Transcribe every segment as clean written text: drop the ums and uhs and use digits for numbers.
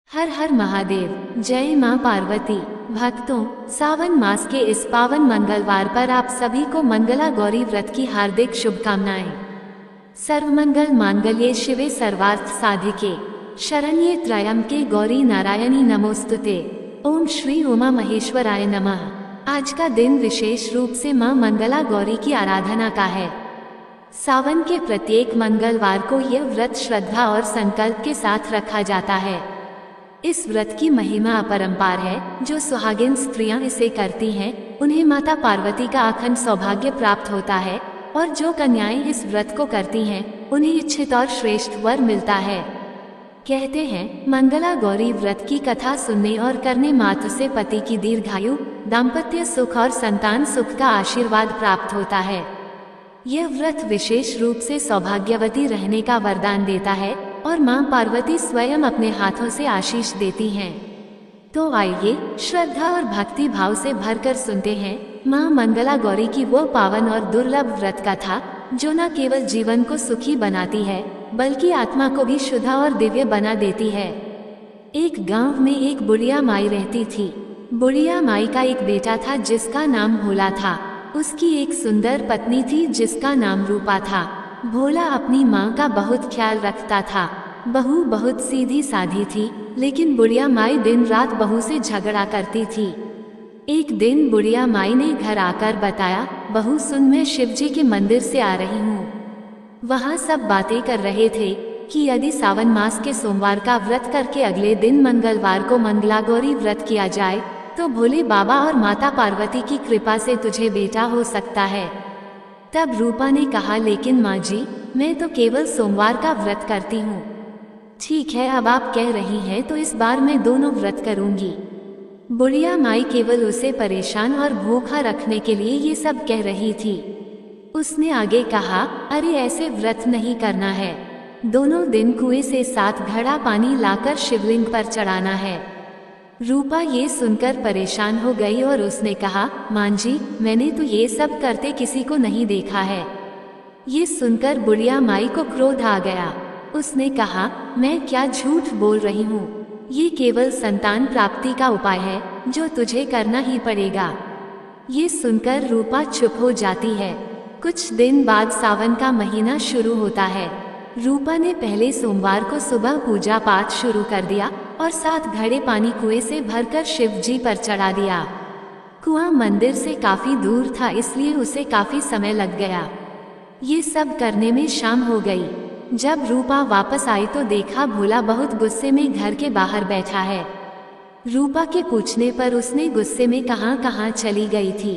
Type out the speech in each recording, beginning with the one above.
हर हर महादेव। जय मां पार्वती। भक्तों, सावन मास के इस पावन मंगलवार पर आप सभी को मंगला गौरी व्रत की हार्दिक शुभकामनाएं। सर्वमंगल मांगल्ये शिवे सर्वार्थ साधिके शरण्ये त्र्यंबके गौरी नारायणी नमोस्तुते। ओम श्री उमा महेश्वराय नमः। आज का दिन विशेष रूप से मां मंगला गौरी की आराधना का है। सावन के प्रत्येक मंगलवार को यह व्रत श्रद्धा और संकल्प के साथ रखा जाता है। इस व्रत की महिमा अपरंपार है। जो सुहागिन स्त्रियां इसे करती हैं, उन्हें माता पार्वती का अखंड सौभाग्य प्राप्त होता है, और जो कन्याएं इस व्रत को करती हैं, उन्हें इच्छित और श्रेष्ठ वर मिलता है। कहते हैं, मंगला गौरी व्रत की कथा सुनने और करने मात्र से पति की दीर्घायु, दाम्पत्य सुख और संतान सुख का आशीर्वाद प्राप्त होता है। यह व्रत विशेष रूप से सौभाग्यवती रहने का वरदान देता है, और मां पार्वती स्वयं अपने हाथों से आशीष देती हैं। तो आइए श्रद्धा और भक्ति भाव से भरकर सुनते हैं मां मंगला गौरी की वो पावन और दुर्लभ व्रत कथा, जो न केवल जीवन को सुखी बनाती है, बल्कि आत्मा को भी शुद्ध और दिव्य बना देती है। एक गांव में एक बुढ़िया माई रहती थी। बुढ़िया माई का एक बेटा था जिसका नाम भोला था। उसकी एक सुंदर पत्नी थी जिसका नाम रूपा था। भोला अपनी माँ का बहुत ख्याल रखता था। बहू बहुत सीधी साधी थी, लेकिन बुढ़िया माई दिन रात बहू से झगड़ा करती थी। एक दिन बुढ़िया माई ने घर आकर बताया, बहू सुन, मैं शिवजी के मंदिर से आ रही हूँ। वहाँ सब बातें कर रहे थे कि यदि सावन मास के सोमवार का व्रत करके अगले दिन मंगलवार को मंगला गौरी व्रत किया जाए, तो भोले बाबा और माता पार्वती की कृपा से तुझे बेटा हो सकता है। तब रूपा ने कहा, लेकिन माँ जी, मैं तो केवल सोमवार का व्रत करती हूँ। ठीक है, अब आप कह रही हैं तो इस बार मैं दोनों व्रत करूँगी। बुढ़िया माई केवल उसे परेशान और भूखा रखने के लिए ये सब कह रही थी। उसने आगे कहा, अरे ऐसे व्रत नहीं करना है। दोनों दिन कुएं से 7 घड़ा पानी लाकर शिवलिंग पर चढ़ाना है। रूपा ये सुनकर परेशान हो गई और उसने कहा, माँ जी, मैंने तो ये सब करते किसी को नहीं देखा है। ये सुनकर बुढ़िया माई को क्रोध आ गया। उसने कहा, मैं क्या झूठ बोल रही हूँ। ये केवल संतान प्राप्ति का उपाय है, जो तुझे करना ही पड़ेगा। ये सुनकर रूपा चुप हो जाती है। कुछ दिन बाद सावन का महीना शुरू होता है। रूपा ने पहले सोमवार को सुबह पूजा पाठ शुरू कर दिया और 7 घड़े पानी कुएं से भरकर शिव जी पर चढ़ा दिया। कुआं मंदिर से काफी दूर था, इसलिए उसे काफी समय लग गया। ये सब करने में शाम हो गई। जब रूपा वापस आई तो देखा भोला बहुत गुस्से में घर के बाहर बैठा है। रूपा के पूछने पर उसने गुस्से में कहाँ चली गई थी।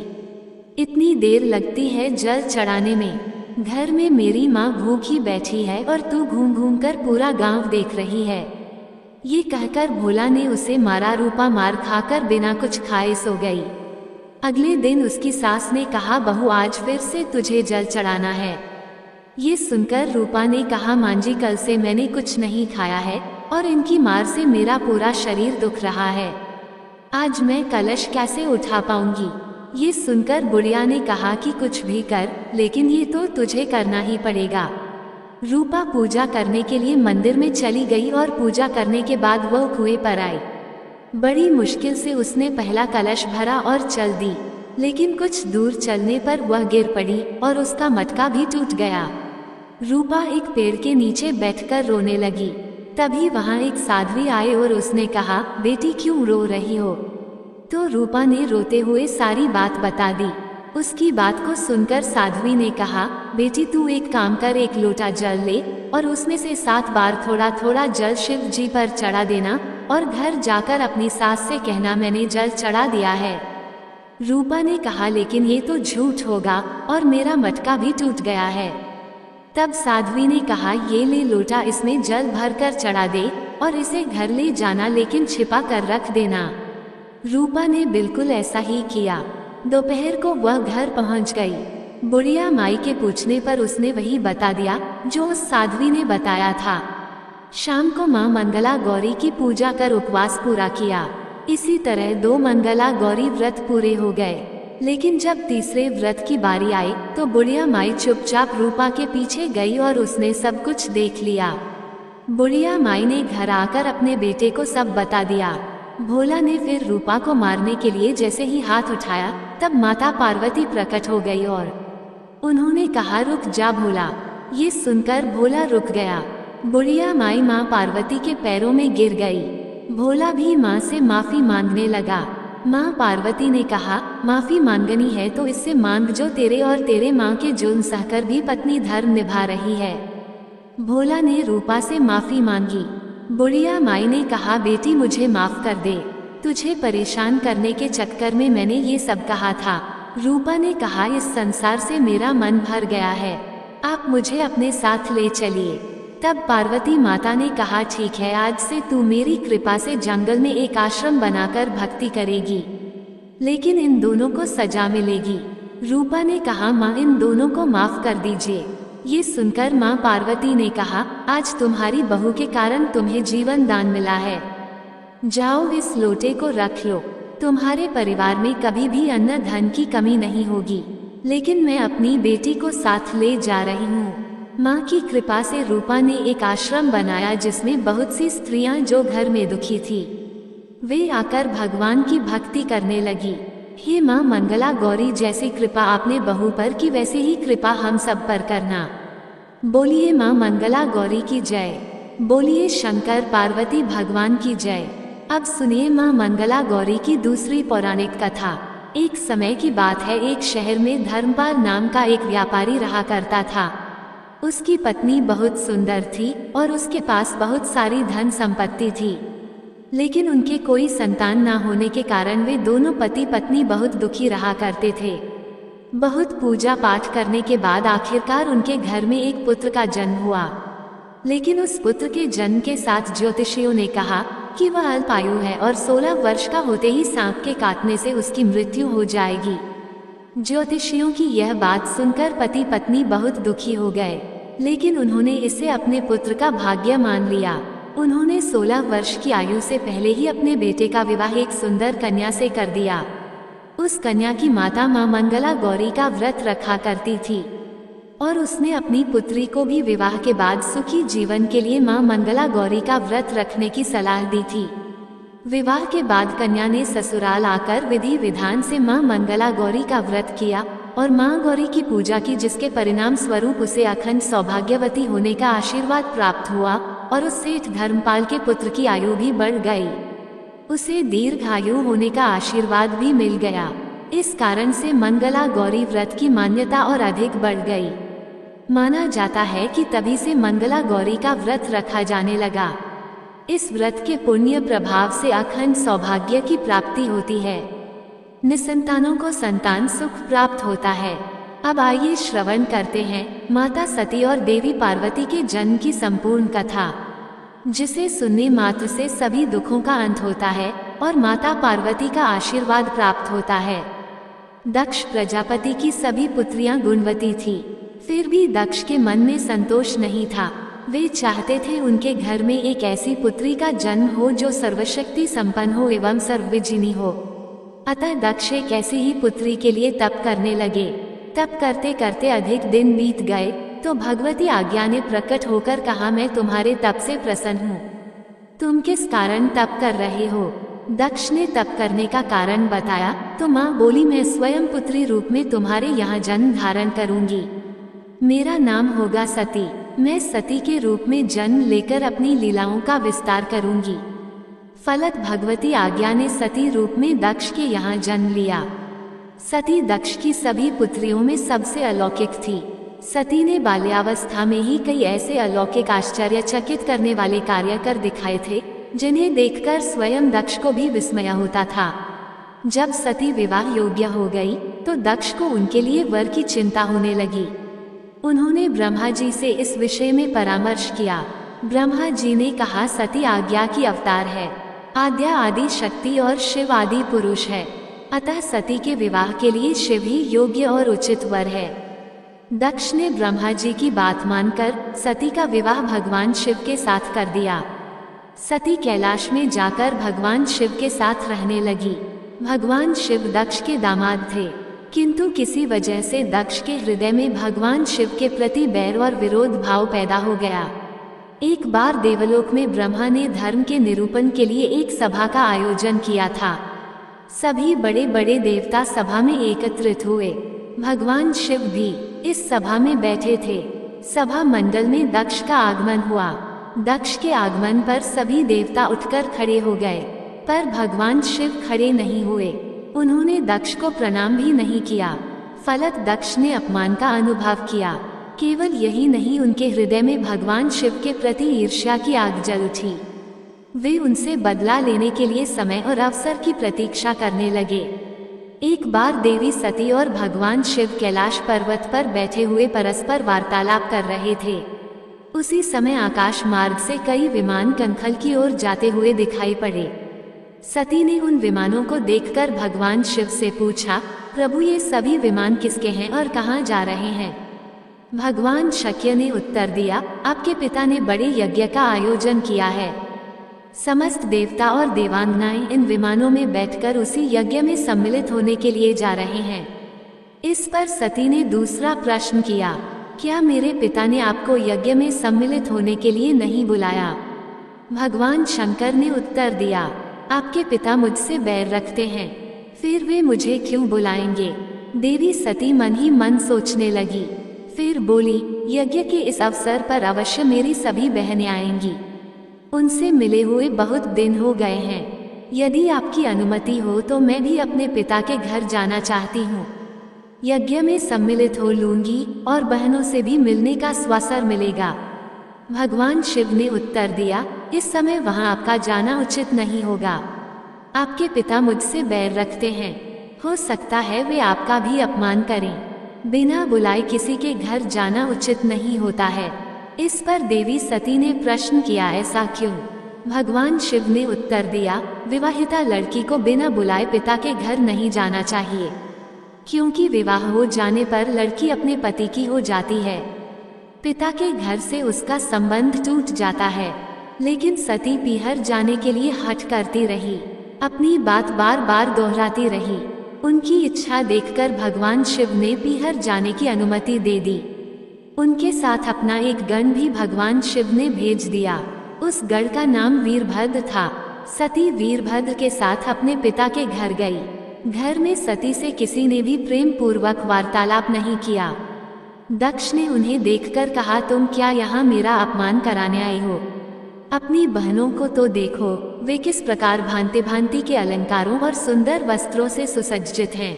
इतनी देर लगती है जल चढ़ाने में। घर में मेरी माँ भूखी बैठी है और तू घूम घूम कर पूरा गांव देख रही है। ये कहकर भोला ने उसे मारा। रूपा मार खाकर बिना कुछ खाए सो गई। अगले दिन उसकी सास ने कहा, बहू, आज फिर से तुझे जल चढ़ाना है। ये सुनकर रूपा ने कहा, माँ जी, कल से मैंने कुछ नहीं खाया है और इनकी मार से मेरा पूरा शरीर दुख रहा है। आज मैं कलश कैसे उठा पाऊंगी। ये सुनकर बुढ़िया ने कहा कि कुछ भी कर, लेकिन ये तो तुझे करना ही पड़ेगा। रूपा पूजा करने के लिए मंदिर में चली गई और पूजा करने के बाद वह कुएं पर आई। बड़ी मुश्किल से उसने पहला कलश भरा और चल दी, लेकिन कुछ दूर चलने पर वह गिर पड़ी और उसका मटका भी टूट गया। रूपा एक पेड़ के नीचे बैठकर रोने लगी। तभी वहाँ एक साध्वी आए और उसने कहा, बेटी, क्यों रो रही हो। तो रूपा ने रोते हुए सारी बात बता दी। उसकी बात को सुनकर साध्वी ने कहा, बेटी, तू एक काम कर, एक लोटा जल ले और उसमें से 7 बार थोड़ा थोड़ा जल शिव जी पर चढ़ा देना और घर जाकर अपनी सास से कहना, मैंने जल चढ़ा दिया है। रूपा ने कहा, लेकिन ये तो झूठ होगा और मेरा मटका भी टूट गया है। तब साध्वी ने कहा, ये ले लोटा, इसमें जल भरकर चढ़ा दे और इसे घर ले जाना, लेकिन छिपा कर रख देना। रूपा ने बिल्कुल ऐसा ही किया। दोपहर को वह घर पहुंच गई। बुढ़िया माई के पूछने पर उसने वही बता दिया जो उस साध्वी ने बताया था। शाम को मां मंगला गौरी की पूजा कर उपवास पूरा किया। इसी तरह 2 मंगला गौरी व्रत पूरे हो गए। लेकिन जब तीसरे व्रत की बारी आई तो बुढ़िया माई चुपचाप रूपा के पीछे गई और उसने सब कुछ देख लिया। बुढ़िया माई ने घर आकर अपने बेटे को सब बता दिया। भोला ने फिर रूपा को मारने के लिए जैसे ही हाथ उठाया, तब माता पार्वती प्रकट हो गई और उन्होंने कहा, रुक जा भोला। ये सुनकर भोला रुक गया। बुढ़िया माई माँ पार्वती के पैरों में गिर गई। भोला भी माँ से माफी मांगने लगा। माँ पार्वती ने कहा, माफी मांगनी है तो इससे मांग जो तेरे और तेरे माँ के जुल्म सहकर भी पत्नी धर्म निभा रही है। भोला ने रूपा से माफी मांगी। बुढ़िया माई ने कहा, बेटी मुझे माफ कर दे, तुझे परेशान करने के चक्कर में मैंने ये सब कहा था। रूपा ने कहा, इस संसार से मेरा मन भर गया है, आप मुझे अपने साथ ले चलिए। तब पार्वती माता ने कहा, ठीक है, आज से तू मेरी कृपा से जंगल में एक आश्रम बनाकर भक्ति करेगी, लेकिन इन दोनों को सजा मिलेगी। रूपा ने कहा, माँ इन दोनों को माफ कर दीजिए। ये सुनकर माँ पार्वती ने कहा, आज तुम्हारी बहू के कारण तुम्हें जीवन दान मिला है, जाओ इस लोटे को रख लो। तुम्हारे परिवार में कभी भी अन्न धन की कमी नहीं होगी, लेकिन मैं अपनी बेटी को साथ ले जा रही हूँ। माँ की कृपा से रूपा ने एक आश्रम बनाया जिसमें बहुत सी स्त्रियां जो घर में दुखी थी, वे आकर भगवान की भक्ति करने लगी। हे माँ मंगला गौरी, जैसी कृपा आपने बहू पर की वैसे ही कृपा हम सब पर करना। बोलिए माँ मंगला गौरी की जय। बोलिए शंकर पार्वती भगवान की जय। अब सुनिए माँ मंगला गौरी की दूसरी पौराणिक कथा। एक समय की बात है, एक शहर में धर्मपाल नाम का एक व्यापारी रहा करता था। उसकी पत्नी बहुत सुंदर थी और उसके पास बहुत सारी धन संपत्ति थी, लेकिन उनके कोई संतान ना होने के कारण वे दोनों पति पत्नी बहुत दुखी रहा करते थे। बहुत पूजा पाठ करने के बाद आखिरकार उनके घर में एक पुत्र का जन्म हुआ, लेकिन उस पुत्र के जन्म के साथ ज्योतिषियों ने कहा कि वह अल्पायु है और 16 वर्ष का होते ही सांप के काटने से उसकी मृत्यु हो जाएगी। ज्योतिषियों की यह बात सुनकर पति पत्नी बहुत दुखी हो गए, लेकिन उन्होंने इसे अपने पुत्र का भाग्य मान लिया। उन्होंने 16 वर्ष की आयु से पहले ही अपने बेटे का विवाह एक सुंदर कन्या से कर दिया। उस कन्या की माता माँ मंगला गौरी का व्रत रखा करती थी और उसने अपनी पुत्री को भी विवाह के बाद सुखी जीवन के लिए माँ मंगला गौरी का व्रत रखने की सलाह दी थी। विवाह के बाद कन्या ने ससुराल आकर विधि विधान से माँ मंगला गौरी का व्रत किया और माँ गौरी की पूजा की, जिसके परिणाम स्वरूप उसे अखंड सौभाग्यवती होने का आशीर्वाद प्राप्त हुआ और उस सेठ धर्मपाल के पुत्र की आयु भी बढ़ गई। उसे दीर्घायु होने का आशीर्वाद भी मिल गया। इस कारण से मंगला गौरी व्रत की मान्यता और अधिक बढ़ गई। माना जाता है कि तभी से मंगला गौरी का व्रत रखा जाने लगा। इस व्रत के पुण्य प्रभाव से अखंड सौभाग्य की प्राप्ति होती है, निसंतानों को संतान सुख प्राप्त होता है। अब आइए श्रवण करते हैं माता सती और देवी पार्वती के जन्म की संपूर्ण कथा, जिसे सुनने मात्र से सभी दुखों का अंत होता है और माता पार्वती का आशीर्वाद प्राप्त होता है। दक्ष प्रजापति की सभी पुत्रियां गुणवती थी, फिर भी दक्ष के मन में संतोष नहीं था। वे चाहते थे उनके घर में एक ऐसी पुत्री का जन्म हो जो सर्वशक्ति संपन्न हो एवं सर्वविजिनी हो। अतः दक्ष एक ऐसी ही पुत्री के लिए तप करने लगे। तप करते करते अधिक दिन बीत गए तो भगवती आज्ञा ने प्रकट होकर कहा, मैं तुम्हारे तप से प्रसन्न हूँ, तुम किस कारण तप कर रहे हो? दक्ष ने तप करने का कारण बताया तो माँ बोली, मैं स्वयं पुत्री रूप में तुम्हारे यहाँ जन्म धारण करूंगी। मेरा नाम होगा सती। मैं सती के रूप में जन्म लेकर अपनी लीलाओं का विस्तार करूंगी। फलत भगवती आज्ञा ने सती रूप में दक्ष के यहाँ जन्म लिया। सती दक्ष की सभी पुत्रियों में सबसे अलौकिक थी। सती ने बाल्यावस्था में ही कई ऐसे अलौकिक आश्चर्यचकित करने वाले कार्य कर दिखाए थे जिन्हें देखकर स्वयं दक्ष को भी विस्मय होता था। जब सती विवाह योग्य हो गई तो दक्ष को उनके लिए वर की चिंता होने लगी। उन्होंने ब्रह्मा जी से इस विषय में परामर्श किया। ब्रह्मा जी ने कहा, सती आज्ञा की अवतार है, आद्या आदि शक्ति और शिव आदि पुरुष है, अतः सती के विवाह के लिए शिव ही योग्य और उचित वर है। दक्ष ने ब्रह्मा जी की बात मानकर सती का विवाह भगवान शिव के साथ कर दिया। सती कैलाश में जाकर भगवान शिव के साथ रहने लगी। भगवान शिव दक्ष के दामाद थे, किंतु किसी वजह से दक्ष के हृदय में भगवान शिव के प्रति बैर और विरोध भाव पैदा हो गया। एक बार देवलोक में ब्रह्मा ने धर्म के निरूपण के लिए एक सभा का आयोजन किया था। सभी बड़े बड़े देवता सभा में एकत्रित हुए। भगवान शिव भी इस सभा में बैठे थे। सभा मंडल में दक्ष का आगमन हुआ। दक्ष के आगमन पर सभी देवता उठकर खड़े हो गए, पर भगवान शिव खड़े नहीं हुए। उन्होंने दक्ष को प्रणाम भी नहीं किया। फलत दक्ष ने अपमान का अनुभव किया। केवल यही नहीं, उनके हृदय में भगवान शिव के प्रति ईर्ष्या की आग जल उठी। वे उनसे बदला लेने के लिए समय और अवसर की प्रतीक्षा करने लगे। एक बार देवी सती और भगवान शिव कैलाश पर्वत पर बैठे हुए परस्पर वार्तालाप कर रहे थे। उसी समय आकाश मार्ग से कई विमान कनखल की ओर जाते हुए दिखाई पड़े। सती ने उन विमानों को देखकर भगवान शिव से पूछा, प्रभु ये सभी विमान किसके हैं और कहाँ जा रहे हैं? भगवान शक्य ने उत्तर दिया, आपके पिता ने बड़े यज्ञ का आयोजन किया है। समस्त देवता और देवांगनाएं इन विमानों में बैठकर उसी यज्ञ में सम्मिलित होने के लिए जा रहे हैं। इस पर सती ने दूसरा प्रश्न किया, क्या मेरे पिता ने आपको यज्ञ में सम्मिलित होने के लिए नहीं बुलाया? भगवान शंकर ने उत्तर दिया, आपके पिता मुझसे बैर रखते हैं, फिर वे मुझे क्यों बुलाएंगे? देवी सती मन ही मन सोचने लगी। फिर बोली, यज्ञ के इस अवसर पर अवश्य मेरी सभी बहनें आएंगी। उनसे मिले हुए बहुत दिन हो गए हैं। यदि आपकी अनुमति हो तो मैं भी अपने पिता के घर जाना चाहती हूँ। यज्ञ में सम्मिलित हो लूंगी और बहनों से भी मिलने का अवसर मिलेगा। भगवान शिव ने उत्तर दिया, इस समय वहां आपका जाना उचित नहीं होगा। आपके पिता मुझसे बैर रखते हैं। हो सकता है वे आपका भी अपमान करें। बिना बुलाए किसी के घर जाना उचित नहीं होता है। इस पर देवी सती ने प्रश्न किया, ऐसा क्यों? भगवान शिव ने उत्तर दिया, विवाहिता लड़की को बिना बुलाए पिता के घर नहीं जाना चाहिए, क्योंकि विवाह हो जाने पर लड़की अपने पति की हो जाती है। पिता के घर से उसका संबंध टूट जाता है। लेकिन सती पीहर जाने के लिए हठ करती रही, अपनी बात बार बार दोहराती रही। उनकी इच्छा देखकर भगवान शिव ने पीहर जाने की अनुमति दे दी। उनके साथ अपना एक गण भी भगवान शिव ने भेज दिया। उस गण का नाम वीरभद्र था। सती वीरभद्र के साथ अपने पिता के घर गई। घर में सती से किसी ने भी प्रेम पूर्वक वार्तालाप नहीं किया। दक्ष ने उन्हें देखकर कहा, तुम क्या यहाँ मेरा अपमान कराने आई हो? अपनी बहनों को तो देखो, वे किस प्रकार भांति भांति के अलंकारों और सुंदर वस्त्रों से सुसज्जित हैं।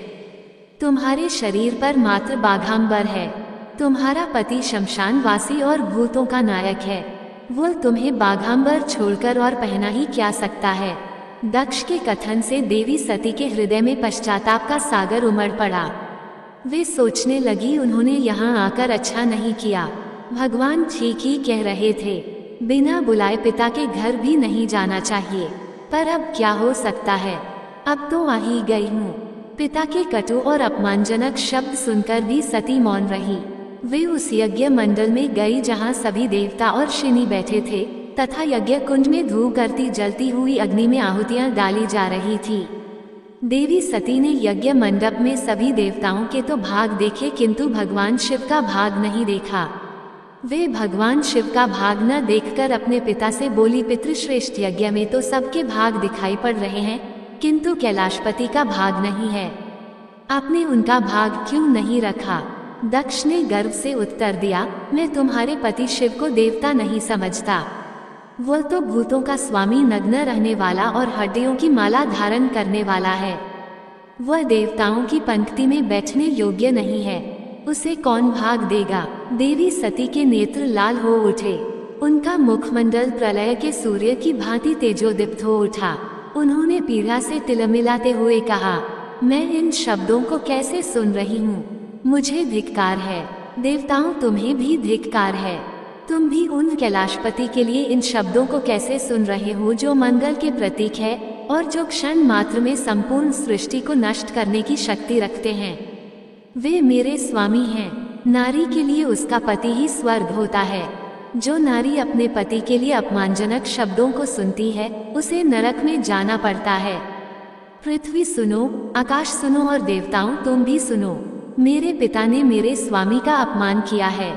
तुम्हारे शरीर पर मात्र बाघांबर है। तुम्हारा पति शमशानवासी और भूतों का नायक है। वो तुम्हें बाघांबर छोड़कर और पहना ही क्या सकता है? दक्ष के कथन से देवी सती के हृदय में पश्चाताप का सागर उमड़ पड़ा। वे सोचने लगी, उन्होंने यहाँ आकर अच्छा नहीं किया। भगवान ठीक ही कह रहे थे, बिना बुलाए पिता के घर भी नहीं जाना चाहिए। पर अब क्या हो सकता है? अब तो आ ही गई हूँ। पिता के कटु और अपमानजनक शब्द सुनकर भी सती मौन रही। वे उस यज्ञ मंडल में गई जहाँ सभी देवता और शिनी बैठे थे, तथा यज्ञ कुंड में धू करती जलती हुई अग्नि में आहुतियां डाली जा रही थी। देवी सती ने यज्ञ मंडप में सभी देवताओं के तो भाग देखे, किंतु भगवान शिव का भाग नहीं देखा। वे भगवान शिव का भाग न देखकर अपने पिता से बोली, पितृश्रेष्ठ यज्ञ में तो सबके भाग दिखाई पड़ रहे हैं, किंतु कैलाशपति का भाग नहीं है। आपने उनका भाग क्यों नहीं रखा? दक्ष ने गर्व से उत्तर दिया, मैं तुम्हारे पति शिव को देवता नहीं समझता। वह तो भूतों का स्वामी, नग्न रहने वाला और हड्डियों की माला धारण करने वाला है। वह देवताओं की पंक्ति में बैठने योग्य नहीं है। उसे कौन भाग देगा? देवी सती के नेत्र लाल हो उठे। उनका मुखमंडल प्रलय के सूर्य की भांति तेजोदीप्त हो उठा। उन्होंने पीड़ा से तिलमिलाते हुए कहा, मैं इन शब्दों को कैसे सुन रही हूँ? मुझे धिक्कार है। देवताओं, तुम्हें भी धिक्कार है। तुम भी उन कैलाशपति के लिए इन शब्दों को कैसे सुन रहे हो जो मंगल के प्रतीक है और जो क्षण मात्र में संपूर्ण सृष्टि को नष्ट करने की शक्ति रखते हैं। वे मेरे स्वामी हैं। नारी के लिए उसका पति ही स्वर्ग होता है। जो नारी अपने पति के लिए अपमानजनक शब्दों को सुनती है, उसे नरक में जाना पड़ता है। पृथ्वी सुनो, आकाश सुनो और देवताओं तुम भी सुनो। मेरे पिता ने मेरे स्वामी का अपमान किया है।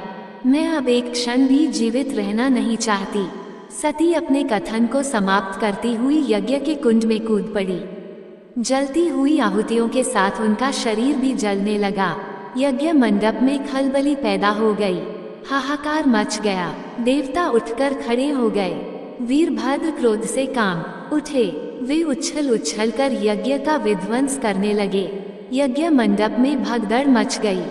मैं अब एक क्षण भी जीवित रहना नहीं चाहती। सती अपने कथन को समाप्त करती हुई यज्ञ के कुंड में कूद पड़ी। जलती हुई आहुतियों के साथ उनका शरीर भी जलने लगा। यज्ञ मंडप में खलबली पैदा हो गई। हाहाकार मच गया। देवता उठकर खड़े हो गए। वीरभद्र क्रोध से काम उठे। वे उछल उछल कर यज्ञ का विध्वंस करने लगे। यज्ञ मंडप में भगदड़ मच गई।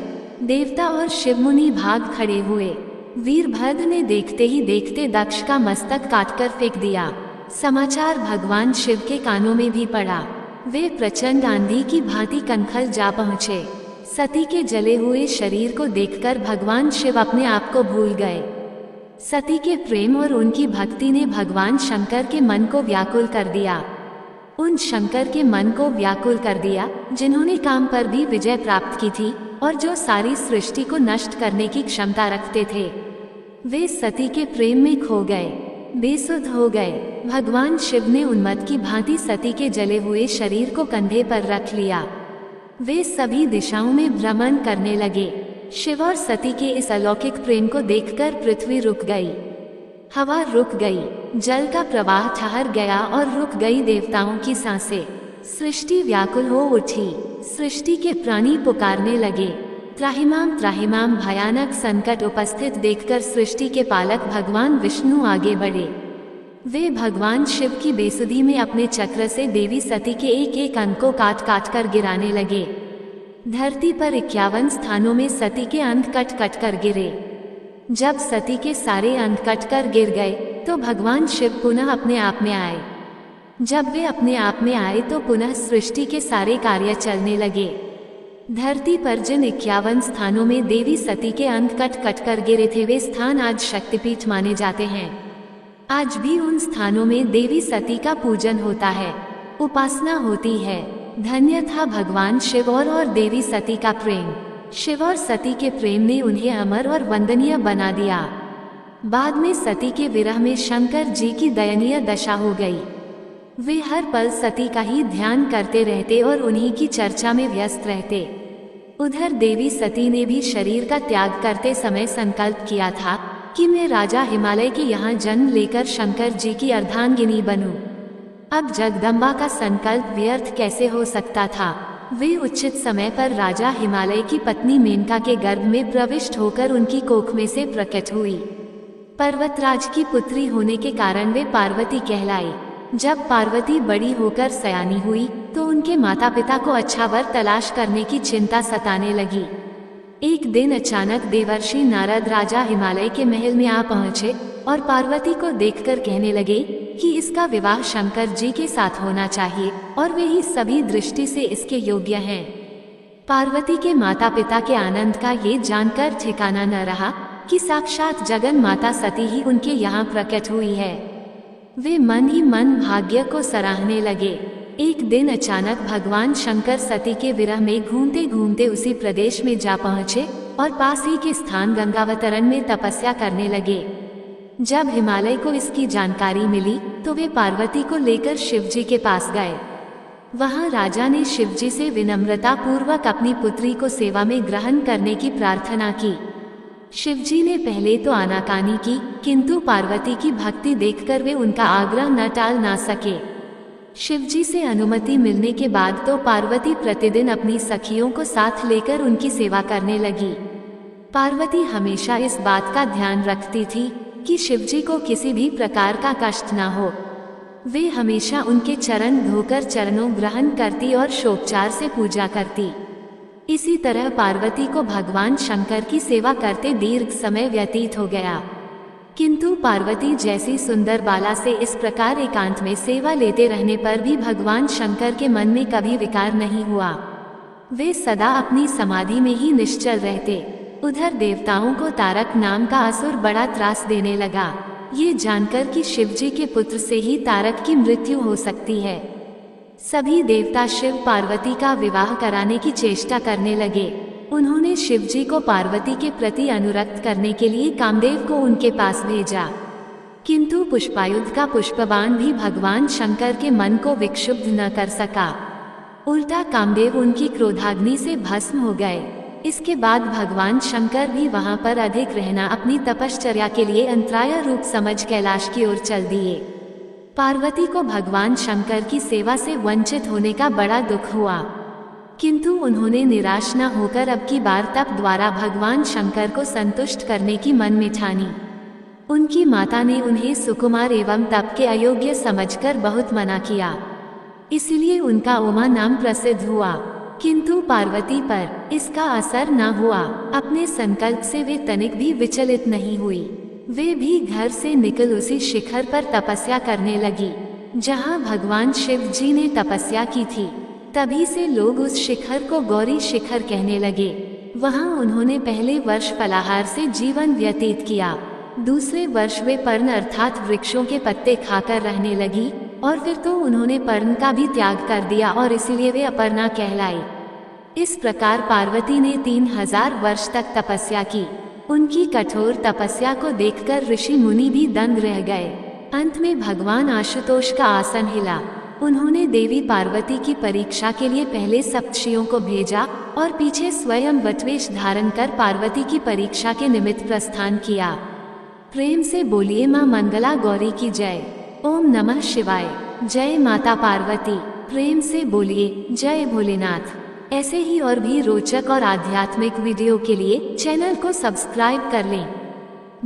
देवता और शिवमुनि भाग खड़े हुए। वीरभद्र ने देखते ही देखते दक्ष का मस्तक काटकर फेंक दिया। समाचार भगवान शिव के कानों में भी पड़ा। वे प्रचंड आंधी की भांति कनखल जा पहुँचे। सती के जले हुए शरीर को देखकर भगवान शिव अपने आप को भूल गए। सती के प्रेम और उनकी भक्ति ने भगवान शंकर के मन को व्याकुल कर दिया। उन शंकर के मन को व्याकुल कर दिया जिन्होंने काम पर भी विजय प्राप्त की थी और जो सारी सृष्टि को नष्ट करने की क्षमता रखते थे। वे सती के प्रेम में खो गए, बेसुध हो गए। भगवान शिव ने उन्मत्त की भांति सती के जले हुए शरीर को कंधे पर रख लिया। वे सभी दिशाओं में भ्रमण करने लगे। शिव और सती के इस अलौकिक प्रेम को देखकर पृथ्वी रुक गई, हवा रुक गई, जल का प्रवाह ठहर गया और रुक गई देवताओं की सांसें। सृष्टि व्याकुल हो उठी। सृष्टि के प्राणी पुकारने लगे, त्राहिमाम त्राहिमाम। भयानक संकट उपस्थित देखकर सृष्टि के पालक भगवान विष्णु आगे बढ़े। वे भगवान शिव की बेसुधी में अपने चक्र से देवी सती के एक एक अंग को काट काट कर गिराने लगे। धरती पर 51 स्थानों में सती के अंग कट कट कर गिरे। जब सती के सारे अंग कट कर गिर गए तो भगवान शिव पुनः अपने आप में आए। जब वे अपने आप में आए तो पुनः सृष्टि के सारे कार्य चलने लगे। धरती पर जिन 51 स्थानों में देवी सती के अंग कट कट कर गिरे थे वे स्थान आज शक्तिपीठ माने जाते हैं। आज भी उन स्थानों में देवी सती का पूजन होता है, उपासना होती है। धन्य था भगवान शिव और देवी सती का प्रेम। शिव और सती के प्रेम ने उन्हें अमर और वंदनीय बना दिया। बाद में सती के विरह में शंकर जी की दयनीय दशा हो गई। वे हर पल सती का ही ध्यान करते रहते और उन्हीं की चर्चा में व्यस्त रहते। उधर देवी सती ने भी शरीर का त्याग करते समय संकल्प किया था कि मैं राजा हिमालय के यहाँ जन्म लेकर शंकर जी की अर्धांगिनी बनूं। अब जगदम्बा का संकल्प व्यर्थ कैसे हो सकता था। वे उचित समय पर राजा हिमालय की पत्नी मेनका के गर्भ में प्रविष्ट होकर उनकी कोख में से प्रकट हुई। पर्वतराज की पुत्री होने के कारण वे पार्वती कहलाई। जब पार्वती बड़ी होकर सयानी हुई तो उनके माता पिता को अच्छा वर तलाश करने की चिंता सताने लगी। एक दिन अचानक देवर्षि नारद राजा हिमालय के महल में आ पहुँचे और पार्वती को देखकर कहने लगे कि इसका विवाह शंकर जी के साथ होना चाहिए और वे ही सभी दृष्टि से इसके योग्य हैं। पार्वती के माता पिता के आनंद का ये जानकर ठिकाना न रहा कि साक्षात जगन माता सती ही उनके यहाँ प्रकट हुई है। वे मन ही मन भाग्य को सराहने लगे। एक दिन अचानक भगवान शंकर सती के विरह में घूमते घूमते उसी प्रदेश में जा पहुँचे और पास ही के स्थान गंगावतरण में तपस्या करने लगे। जब हिमालय को इसकी जानकारी मिली तो वे पार्वती को लेकर शिवजी के पास गए। वहां राजा ने शिवजी से विनम्रता पूर्वक अपनी पुत्री को सेवा में ग्रहण करने की प्रार्थना की। शिवजी ने पहले तो आनाकानी की, किंतु पार्वती की भक्ति देखकर वे उनका आग्रह न टाल ना सके। शिवजी से अनुमति मिलने के बाद तो पार्वती प्रतिदिन अपनी सखियों को साथ लेकर उनकी सेवा करने लगी। पार्वती हमेशा इस बात का ध्यान रखती थी कि शिवजी को किसी भी प्रकार का कष्ट न हो। वे हमेशा उनके चरण धोकर चरणों ग्रहण करती और शोकचार से पूजा करती। इसी तरह पार्वती को भगवान शंकर की सेवा करते दीर्घ समय व्यतीत हो गया। किंतु पार्वती जैसी सुंदर बाला से इस प्रकार एकांत में सेवा लेते रहने पर भी भगवान शंकर के मन में कभी विकार नहीं हुआ। वे सदा अपनी समाधि में ही निश्चल रहते। उधर देवताओं को तारक नाम का असुर बड़ा त्रास देने लगा। ये जानकर कि शिवजी के पुत्र से ही तारक की मृत्यु हो सकती है, सभी देवता शिव पार्वती का विवाह कराने की चेष्टा करने लगे। उन्होंने शिवजी को पार्वती के प्रति अनुरक्त करने के लिए कामदेव को उनके पास भेजा, किंतु पुष्पायुध का पुष्पबाण भी भगवान शंकर के मन को विक्षुब्ध न कर सका। उल्टा कामदेव उनकी क्रोधाग्नि से भस्म हो गए। इसके बाद भगवान शंकर भी वहां पर अधिक रहना अपनी तपश्चर्या के लिए अंतराय रूप समझ कैलाश की ओर चल दिए। पार्वती को भगवान शंकर की सेवा से वंचित होने का बड़ा दुख हुआ, किंतु उन्होंने निराश न होकर अब की बार तप द्वारा भगवान शंकर को संतुष्ट करने की मन में ठानी। उनकी माता ने उन्हें सुकुमार एवं तप के अयोग्य समझकर बहुत मना किया, इसलिए उनका उमा नाम प्रसिद्ध हुआ। किंतु पार्वती पर इसका असर न हुआ। अपने संकल्प से वे तनिक भी विचलित नहीं हुई। वे भी घर से निकल उसी शिखर पर तपस्या करने लगी जहां भगवान शिव जी ने तपस्या की थी। तभी से लोग उस शिखर को गौरी शिखर कहने लगे। वहां उन्होंने पहले वर्ष फलाहार से जीवन व्यतीत किया। दूसरे वर्ष वे पर्ण अर्थात वृक्षों के पत्ते खाकर रहने लगी और फिर तो उन्होंने पर्ण का भी त्याग कर दिया और इसीलिए वे अपर्णा कहलाई। इस प्रकार पार्वती ने 3000 वर्ष तक तपस्या की। उनकी कठोर तपस्या को देखकर ऋषि मुनि भी दंग रह गए। अंत में भगवान आशुतोष का आसन हिला। उन्होंने देवी पार्वती की परीक्षा के लिए पहले सप्तर्षियों को भेजा और पीछे स्वयं वटवेश धारण कर पार्वती की परीक्षा के निमित्त प्रस्थान किया। प्रेम से बोलिए मां मंगला गौरी की जय। ओम नमः शिवाय। जय माता पार्वती। प्रेम से बोलिए जय भोलेनाथ। ऐसे ही और भी रोचक और आध्यात्मिक वीडियो के लिए चैनल को सब्सक्राइब कर लें।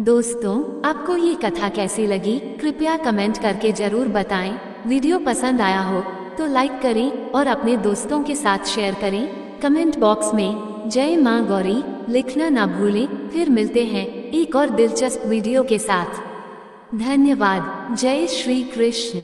दोस्तों, आपको ये कथा कैसी लगी कृपया कमेंट करके जरूर बताएं। वीडियो पसंद आया हो तो लाइक करें और अपने दोस्तों के साथ शेयर करें। कमेंट बॉक्स में जय मां गौरी लिखना ना भूलें। फिर मिलते हैं एक और दिलचस्प वीडियो के साथ। धन्यवाद। जय श्री कृष्ण।